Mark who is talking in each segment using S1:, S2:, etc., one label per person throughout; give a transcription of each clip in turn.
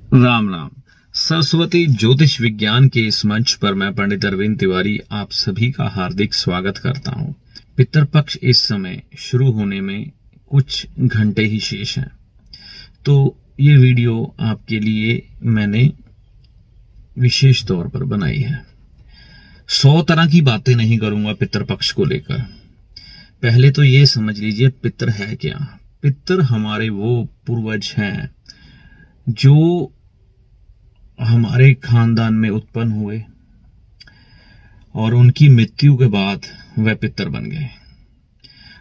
S1: राम राम। सरस्वती ज्योतिष विज्ञान के इस मंच पर मैं पंडित अरविंद तिवारी आप सभी का हार्दिक स्वागत करता हूं। पितृपक्ष इस समय शुरू होने में कुछ घंटे ही शेष हैं, तो ये वीडियो आपके लिए मैंने विशेष तौर पर बनाई है। 100 तरह की बातें नहीं करूंगा पितृपक्ष को लेकर। पहले तो ये समझ लीजिए पितृ है क्या। पितृ हमारे वो पूर्वज हैं जो हमारे खानदान में उत्पन्न हुए और उनकी मृत्यु के बाद वह पितर बन गए।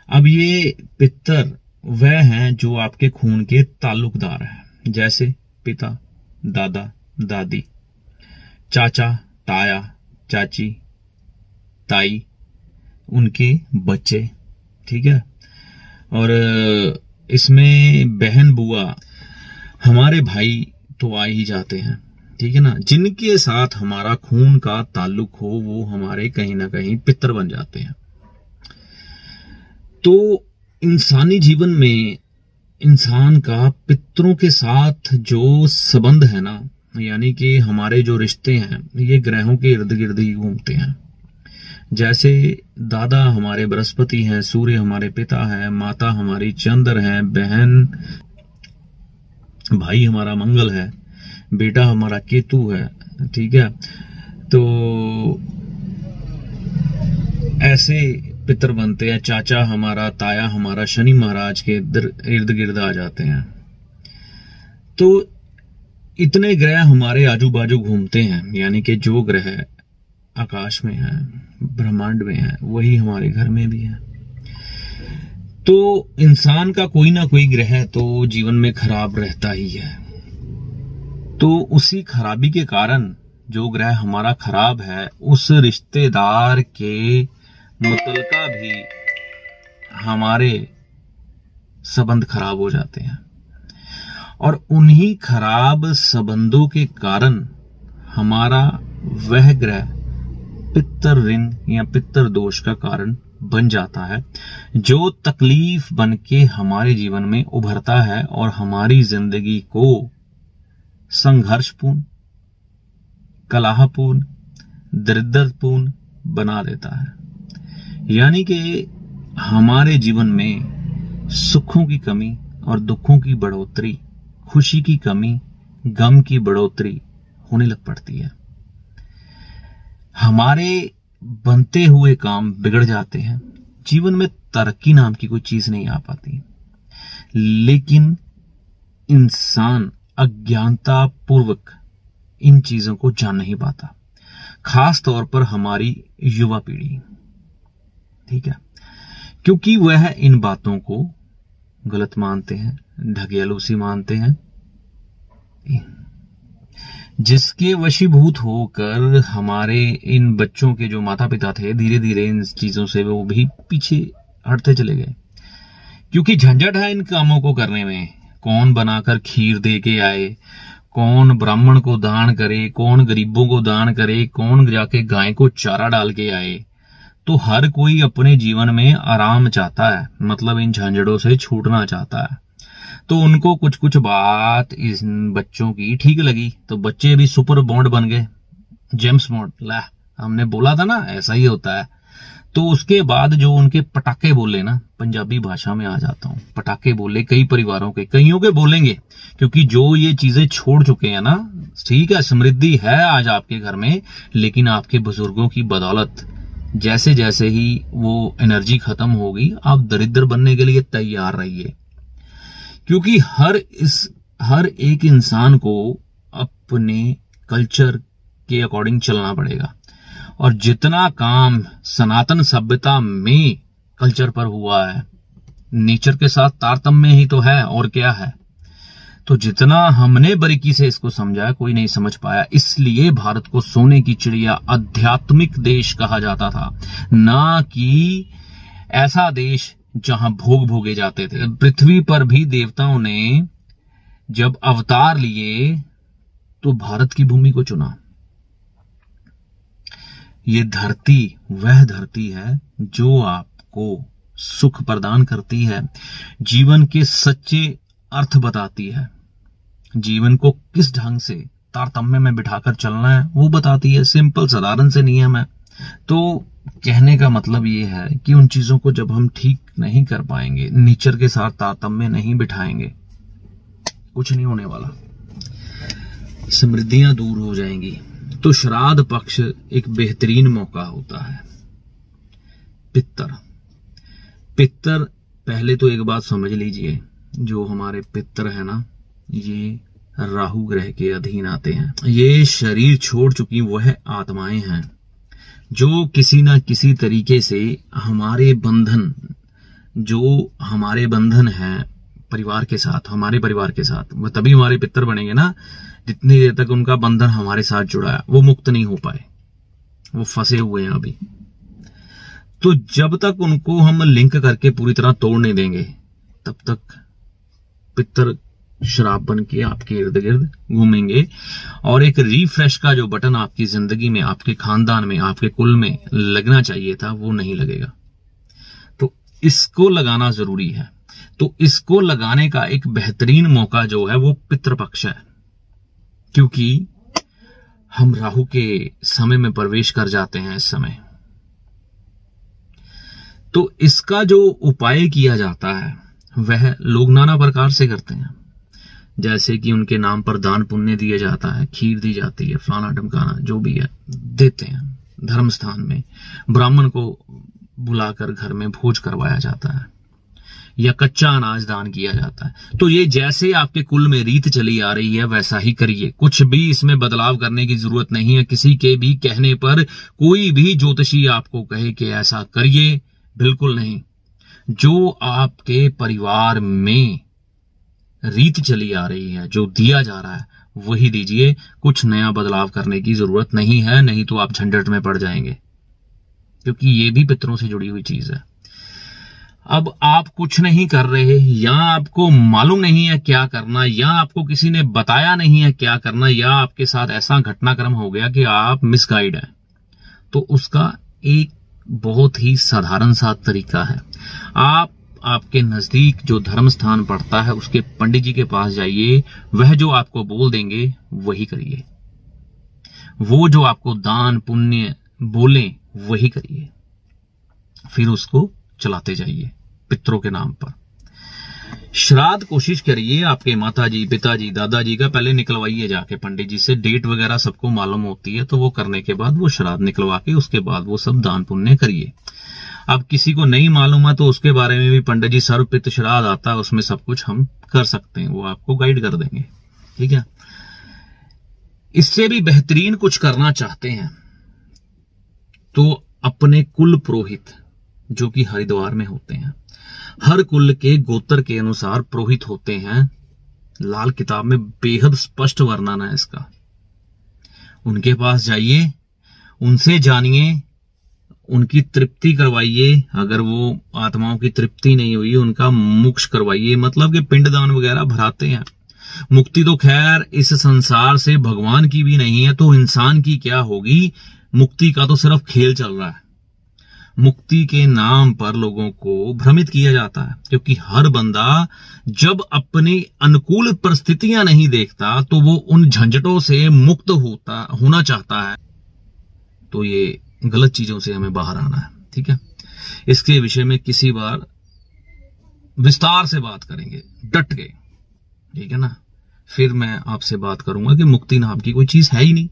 S1: अब ये पितर वह हैं जो आपके खून के ताल्लुकदार हैं, जैसे पिता, दादा, दादी, चाचा, ताया, चाची, ताई, उनके बच्चे, ठीक है। और इसमें बहन, बुआ, हमारे भाई तो आ ही जाते हैं, ठीक है ना। जिनके साथ हमारा खून का ताल्लुक हो वो हमारे कहीं ना कहीं पितर बन जाते हैं। तो इंसानी जीवन में इंसान का पितरों के साथ जो संबंध है ना, यानी कि हमारे जो रिश्ते हैं, ये ग्रहों के इर्द गिर्द ही घूमते हैं। जैसे दादा हमारे बृहस्पति हैं, सूर्य हमारे पिता है, माता हमारी चंद्र है, बहन भाई हमारा मंगल है, बेटा हमारा केतु है, ठीक है। तो ऐसे पितर बनते हैं। चाचा हमारा, ताया हमारा शनि महाराज के इर्द गिर्द आ जाते हैं। तो इतने ग्रह हमारे आजू बाजू घूमते हैं, यानी कि जो ग्रह आकाश में है, ब्रह्मांड में है, वही हमारे घर में भी है। तो इंसान का कोई ना कोई ग्रह तो जीवन में खराब रहता ही है। तो उसी खराबी के कारण जो ग्रह हमारा खराब है, उस रिश्तेदार के मुतलका भी हमारे संबंध खराब हो जाते हैं। और उन्हीं खराब संबंधों के कारण हमारा वह ग्रह पितर ऋण या पितर दोष का कारण बन जाता है, जो तकलीफ बन के हमारे जीवन में उभरता है और हमारी जिंदगी को संघर्षपूर्ण, कलहपूर्ण, दरिद्रपूर्ण बना देता है। यानी कि हमारे जीवन में सुखों की कमी और दुखों की बढ़ोतरी, खुशी की कमी, गम की बढ़ोतरी होने लग पड़ती है। हमारे बनते हुए काम बिगड़ जाते हैं। जीवन में तरक्की नाम की कोई चीज नहीं आ पाती। लेकिन इंसान अज्ञानता पूर्वक इन चीजों को जान नहीं पाता, खास तौर पर हमारी युवा पीढ़ी, ठीक है, क्योंकि वह इन बातों को गलत मानते हैं, ढकेलूसी मानते हैं, जिसके वशीभूत होकर हमारे इन बच्चों के जो माता पिता थे, धीरे धीरे इन चीजों से वो भी पीछे हटते चले गए। क्योंकि झंझट है इन कामों को करने में। कौन बनाकर खीर दे के आए, कौन ब्राह्मण को दान करे, कौन गरीबों को दान करे, कौन जाके गाय को चारा डाल के आए। तो हर कोई अपने जीवन में आराम चाहता है, मतलब इन झंझटों से छूटना चाहता है। तो उनको कुछ कुछ बात इन बच्चों की ठीक लगी, तो बच्चे भी सुपर बॉन्ड बन गए, जेम्स बॉन्ड। ला, हमने बोला था ना, ऐसा ही होता है। तो उसके बाद जो उनके पटाखे बोले ना, पंजाबी भाषा में आ जाता हूं, पटाखे बोले कई परिवारों के, कईयों के बोलेंगे, क्योंकि जो ये चीजें छोड़ चुके हैं ना, ठीक है, समृद्धि है आज आपके घर में, लेकिन आपके बुजुर्गों की बदौलत जैसे जैसे ही वो एनर्जी खत्म होगी, आप दरिद्र बनने के लिए तैयार रहिए। क्योंकि हर एक इंसान को अपने कल्चर के अकॉर्डिंग चलना पड़ेगा। और जितना काम सनातन सभ्यता में कल्चर पर हुआ है, नेचर के साथ तारतम्य ही तो है, और क्या है। तो जितना हमने बारीकी से इसको समझा, कोई नहीं समझ पाया। इसलिए भारत को सोने की चिड़िया, आध्यात्मिक देश कहा जाता था, ना कि ऐसा देश जहां भोग भोगे जाते थे। पृथ्वी पर भी देवताओं ने जब अवतार लिए तो भारत की भूमि को चुना। ये धरती वह धरती है जो आपको सुख प्रदान करती है, जीवन के सच्चे अर्थ बताती है। जीवन को किस ढंग से तारतम्य में बिठाकर चलना है वो बताती है, सिंपल साधारण से नियम है। तो कहने का मतलब ये है कि उन चीजों को जब हम ठीक नहीं कर पाएंगे, नेचर के साथ तारतम्य नहीं बिठाएंगे, कुछ नहीं होने वाला, समृद्धियां दूर हो जाएंगी। तो श्राद्ध पक्ष एक बेहतरीन मौका होता है। पितर पहले तो एक बात समझ लीजिए, जो हमारे पितर है ना, ये राहु ग्रह के अधीन आते हैं। ये शरीर छोड़ चुकी वह आत्माएं हैं जो किसी ना किसी तरीके से हमारे बंधन हैं परिवार के साथ, हमारे परिवार के साथ, वो तभी हमारे पितर बनेंगे ना जितनी देर तक उनका बंधन हमारे साथ जुड़ा है। वो मुक्त नहीं हो पाए, वो फंसे हुए हैं अभी। तो जब तक उनको हम लिंक करके पूरी तरह तोड़ नहीं देंगे, तब तक पितर श्राप बन के आपके इर्द गिर्द घूमेंगे और एक रिफ्रेश का जो बटन आपकी जिंदगी में, आपके खानदान में, आपके कुल में लगना चाहिए था, वो नहीं लगेगा। तो इसको लगाना जरूरी है। तो इसको लगाने का एक बेहतरीन मौका जो है वो पितृपक्ष है, क्योंकि हम राहु के समय में प्रवेश कर जाते हैं इस समय। तो इसका जो उपाय किया जाता है वह लोग नाना प्रकार से करते हैं, जैसे कि उनके नाम पर दान पुण्य दिया जाता है, खीर दी जाती है, फलाना ढमकाना जो भी है देते हैं। धर्म स्थान में ब्राह्मण को बुलाकर घर में भोज करवाया जाता है, या कच्चा अनाज दान किया जाता है। तो ये जैसे आपके कुल में रीत चली आ रही है वैसा ही करिए, कुछ भी इसमें बदलाव करने की जरूरत नहीं है। किसी के भी कहने पर, कोई भी ज्योतिषी आपको कहे कि ऐसा करिए, बिल्कुल नहीं। जो आपके परिवार में रीत चली आ रही है, जो दिया जा रहा है, वही दीजिए। कुछ नया बदलाव करने की जरूरत नहीं है, नहीं तो आप झंझट में पड़ जाएंगे, क्योंकि ये भी पितरों से जुड़ी हुई चीज है। अब आप कुछ नहीं कर रहे, या आपको मालूम नहीं है क्या करना, या आपको किसी ने बताया नहीं है क्या करना, या आपके साथ ऐसा घटनाक्रम हो गया कि आप मिसगाइड हैं, तो उसका एक बहुत ही साधारण सा तरीका है। आपके नजदीक जो धर्म स्थान पड़ता है उसके पंडित जी के पास जाइए, वह जो आपको बोल देंगे वही करिए, वो जो आपको दान पुण्य बोले वही करिए, फिर उसको चलाते जाइए पितरों के नाम पर। श्राद्ध कोशिश करिए आपके माताजी, पिताजी, दादाजी का पहले निकलवाइए जाके पंडित जी से। डेट वगैरह सबको मालूम होती है, तो वो करने के बाद वो श्राद्ध निकलवा के उसके बाद वो सब दान पुण्य करिए। अब किसी को नहीं मालूम है तो उसके बारे में भी पंडित जी सर्वपित श्राद्ध आता है, उसमें सब कुछ हम कर सकते हैं, वो आपको गाइड कर देंगे। ठीक है। इससे भी बेहतरीन कुछ करना चाहते हैं तो अपने कुल पुरोहित जो कि हरिद्वार में होते हैं, हर कुल के गोत्र के अनुसार पुरोहित होते हैं, लाल किताब में बेहद स्पष्ट वर्णन है इसका। उनके पास जाइए, उनसे जानिए, उनकी तृप्ति करवाइए। अगर वो आत्माओं की तृप्ति नहीं हुई, उनका मोक्ष करवाइए, मतलब कि पिंडदान वगैरह भराते हैं। मुक्ति तो खैर इस संसार से भगवान की भी नहीं है, तो इंसान की क्या होगी। मुक्ति का तो सिर्फ खेल चल रहा है। मुक्ति के नाम पर लोगों को भ्रमित किया जाता है, क्योंकि हर बंदा जब अपनी अनुकूल परिस्थितियां नहीं देखता तो वो उन झंझटों से मुक्त होना चाहता है। तो ये गलत चीजों से हमें बाहर आना है। ठीक है। इसके विषय में किसी बार विस्तार से बात करेंगे, डट के। ठीक है ना। फिर मैं आपसे बात करूंगा कि मुक्ति नाम की कोई चीज है ही नहीं,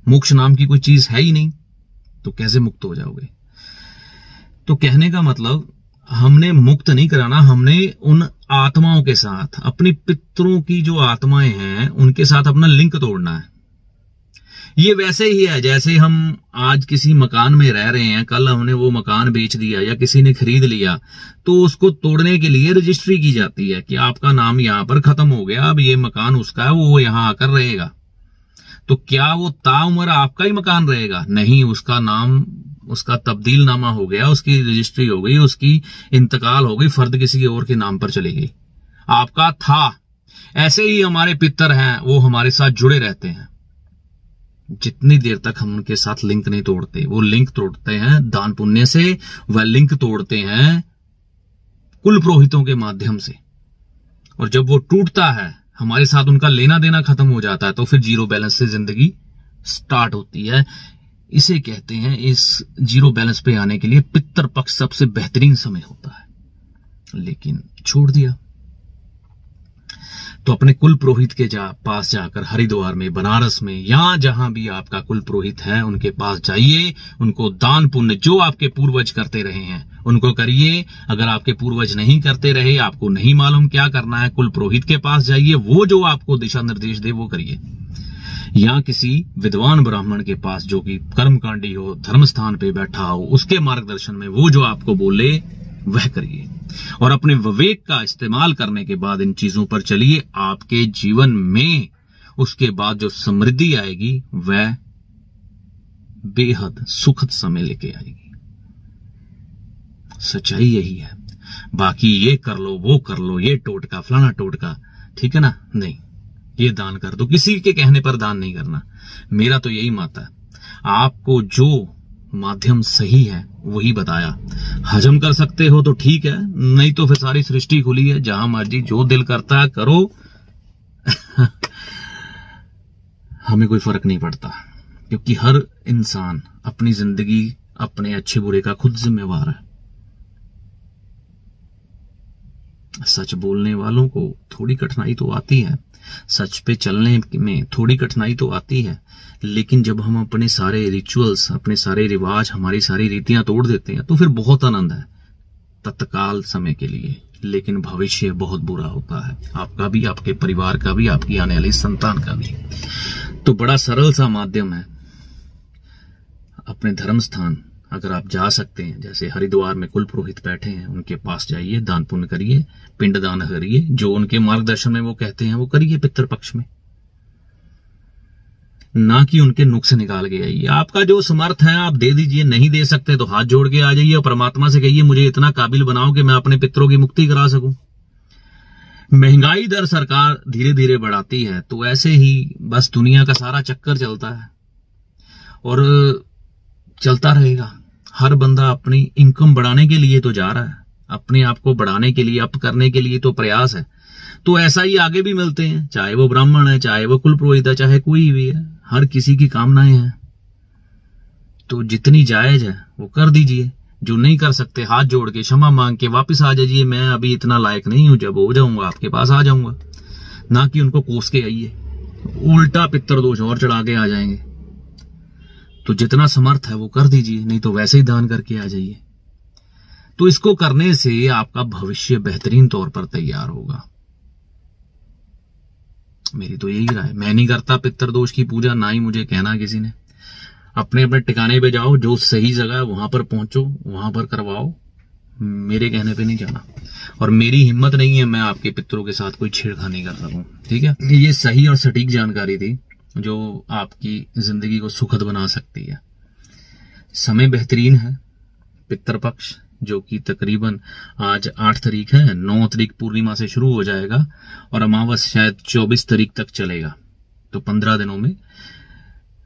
S1: मोक्ष नाम की कोई चीज है ही नहीं, तो कैसे मुक्त हो जाओगे। तो कहने का मतलब, हमने मुक्त नहीं कराना, हमने उन आत्माओं के साथ, अपनी पितरों की जो आत्माएं हैं उनके साथ अपना लिंक तोड़ना है। ये वैसे ही है जैसे हम आज किसी मकान में रह रहे हैं, कल हमने वो मकान बेच दिया या किसी ने खरीद लिया, तो उसको तोड़ने के लिए रजिस्ट्री की जाती है कि आपका नाम यहां पर खत्म हो गया, अब ये मकान उसका है, वो यहां आकर रहेगा। तो क्या वो ताउम्र आपका ही मकान रहेगा? नहीं, उसका नाम, उसका तब्दील नामा हो गया, उसकी रजिस्ट्री हो गई, उसकी इंतकाल हो गई, फर्द किसी और के नाम पर चली गई, आपका था। ऐसे ही हमारे पितर हैं, वो हमारे साथ जुड़े रहते हैं जितनी देर तक हम उनके साथ लिंक नहीं तोड़ते। वो लिंक तोड़ते हैं दान पुण्य से, वह लिंक तोड़ते हैं कुल पुरोहितों के माध्यम से। और जब वो टूटता है हमारे साथ उनका लेना देना खत्म हो जाता है, तो फिर जीरो बैलेंस से जिंदगी स्टार्ट होती है। इसे कहते हैं, इस जीरो बैलेंस पे आने के लिए पितृ पक्ष सबसे बेहतरीन समय होता है, लेकिन छोड़ दिया। तो अपने कुल पुरोहित के पास जाकर हरिद्वार में, बनारस में, या जहां भी आपका कुल पुरोहित है उनके पास जाइए, उनको दान पुण्य जो आपके पूर्वज करते रहे हैं उनको करिए। अगर आपके पूर्वज नहीं करते रहे, आपको नहीं मालूम क्या करना है, कुल पुरोहित के पास जाइए, वो जो आपको दिशा निर्देश दे वो करिए। या किसी विद्वान ब्राह्मण के पास जो कि कर्मकांडी हो, धर्म स्थान पे बैठा हो, उसके मार्गदर्शन में वो जो आपको बोले वह करिए। और अपने विवेक का इस्तेमाल करने के बाद इन चीजों पर चलिए। आपके जीवन में उसके बाद जो समृद्धि आएगी वह बेहद सुखद समय लेके आएगी। सच्चाई यही है। बाकी ये कर लो, वो कर लो, ये टोटका फलाना टोटका, ठीक है ना, नहीं, ये दान कर दो, किसी के कहने पर दान नहीं करना। मेरा तो यही मत है। आपको जो माध्यम सही है वही बताया। हजम कर सकते हो तो ठीक है, नहीं तो फिर सारी सृष्टि खुली है, जहां मर्जी जो दिल करता है करो। हमें कोई फर्क नहीं पड़ता, क्योंकि हर इंसान अपनी जिंदगी, अपने अच्छे बुरे का खुद जिम्मेवार है। सच बोलने वालों को थोड़ी कठिनाई तो आती है, सच पे चलने में थोड़ी कठिनाई तो आती है, लेकिन जब हम अपने सारे रिचुअल्स, अपने सारे रिवाज, हमारी सारी रीतियां तोड़ देते हैं तो फिर बहुत आनंद है तत्काल समय के लिए, लेकिन भविष्य बहुत बुरा होता है, आपका भी, आपके परिवार का भी, आपकी आने वाली संतान का भी। तो बड़ा सरल सा माध्यम है। अपने धर्म स्थान अगर आप जा सकते हैं, जैसे हरिद्वार में कुल पुरोहित बैठे हैं, उनके पास जाइए, दान पुण्य करिए, पिंड दान करिए, जो उनके मार्गदर्शन में वो कहते हैं वो करिए पितृपक्ष में, ना कि उनके नुक्स निकाल के आइए। आपका जो समर्थ है आप दे दीजिए, नहीं दे सकते तो हाथ जोड़ के आ जाइए और परमात्मा से कहिए मुझे इतना काबिल बनाओ कि मैं अपने पितरों की मुक्ति करा सकूं। महंगाई दर सरकार धीरे धीरे बढ़ाती है, तो ऐसे ही बस दुनिया का सारा चक्कर चलता है और चलता रहेगा। हर बंदा अपनी इनकम बढ़ाने के लिए तो जा रहा है, अपने आप को बढ़ाने के लिए, अप करने के लिए तो प्रयास है। तो ऐसा ही आगे भी मिलते हैं, चाहे वो ब्राह्मण है, चाहे वो कुल पुरोहित है, चाहे कोई भी है, हर किसी की कामनाएं हैं। तो जितनी जायज है वो कर दीजिए। जो नहीं कर सकते हाथ जोड़ के क्षमा मांग के वापस आ जाइए, मैं अभी इतना लायक नहीं हूं, जब हो जाऊंगा आपके पास आ जाऊंगा। ना कि उनको कोस के आइए, उल्टा पितृदोष और चढ़ा के आ जाएंगे। तो जितना समर्थ है वो कर दीजिए, नहीं तो वैसे ही दान करके आ जाइए। तो इसको करने से आपका भविष्य बेहतरीन तौर पर तैयार होगा। मेरी तो यही राय। मैं नहीं करता पितृदोष की पूजा, ना ही मुझे कहना किसी ने। अपने अपने ठिकाने पे जाओ, जो सही जगह है वहां पर पहुंचो, वहां पर करवाओ, मेरे कहने पे नहीं जाना। और मेरी हिम्मत नहीं है मैं आपके पितरों के साथ कोई छेड़खानी कर सकूं, ठीक है। ये सही और सटीक जानकारी थी जो आपकी जिंदगी को सुखद बना सकती है। समय बेहतरीन है। पितृपक्ष जो कि तकरीबन आज 8 तारीख है, 9 तारीख पूर्णिमा से शुरू हो जाएगा और अमावस शायद 24 तारीख तक चलेगा। तो 15 दिनों में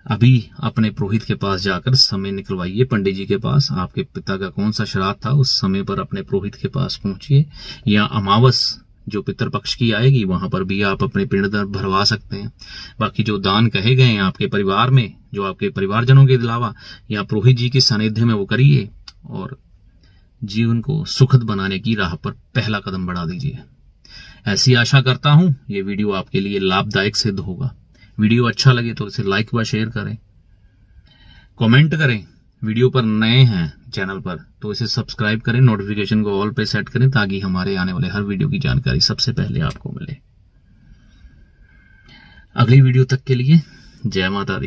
S1: अभी अपने पुरोहित के पास जाकर समय निकलवाइए, पंडित जी के पास। आपके पिता का कौन सा श्राद्ध था उस समय पर अपने पुरोहित के पास पहुंचिए, या अमावस जो पितृपक्ष की आएगी वहां पर भी आप अपने पिंड भरवा सकते हैं। बाकी जो दान कहे गए हैं आपके परिवार में, जो आपके परिवारजनों के अलावा या पुरोहित जी के सानिध्य में, वो करिए और जीवन को सुखद बनाने की राह पर पहला कदम बढ़ा दीजिए। ऐसी आशा करता हूं ये वीडियो आपके लिए लाभदायक सिद्ध होगा। वीडियो अच्छा लगे तो इसे लाइक व शेयर करें, कमेंट करें। वीडियो पर नए हैं चैनल पर तो इसे सब्सक्राइब करें, नोटिफिकेशन को ऑल पे सेट करें ताकि हमारे आने वाले हर वीडियो की जानकारी सबसे पहले आपको मिले। अगली वीडियो तक के लिए जय माता दी।